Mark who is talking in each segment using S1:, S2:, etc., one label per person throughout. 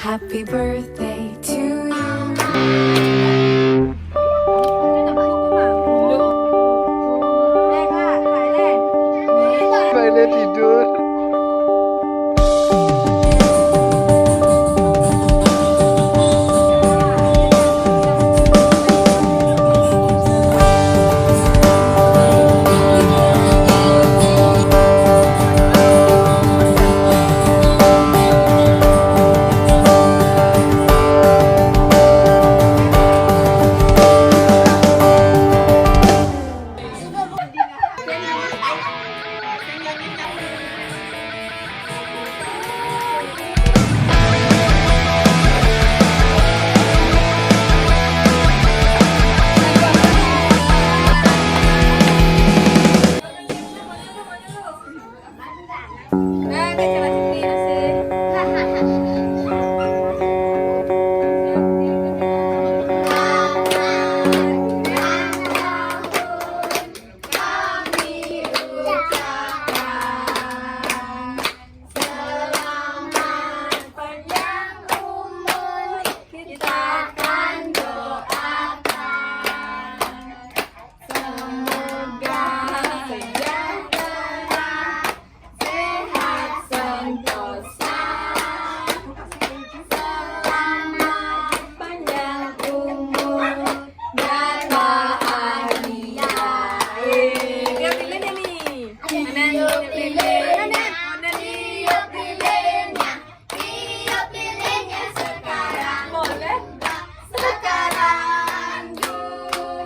S1: Happy birthday to you.
S2: Mainnya tidur.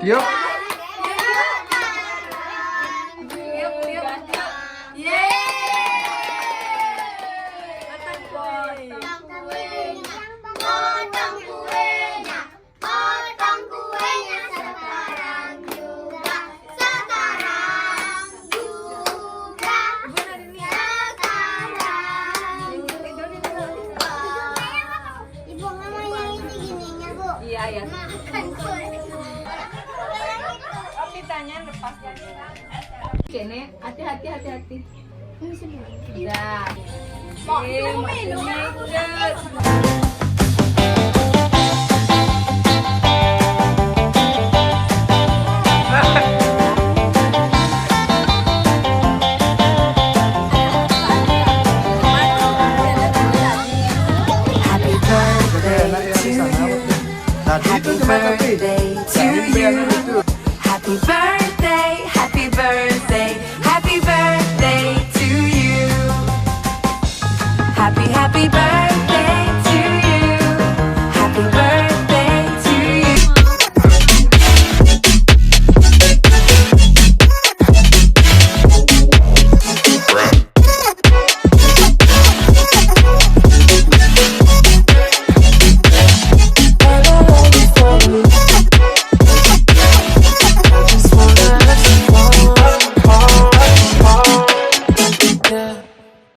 S2: Yuk.
S3: Ibu mama yang ini gininya, Bu.
S4: Iya, ya.
S3: Makan kue.
S4: Tanya lepas Kene, hati-hati.
S3: Ini sebelum.
S4: Udah. Mau minum
S1: Happy birthday to you.
S2: Tadi itu cuma kopi.
S1: Birthday to you. Happy birthday.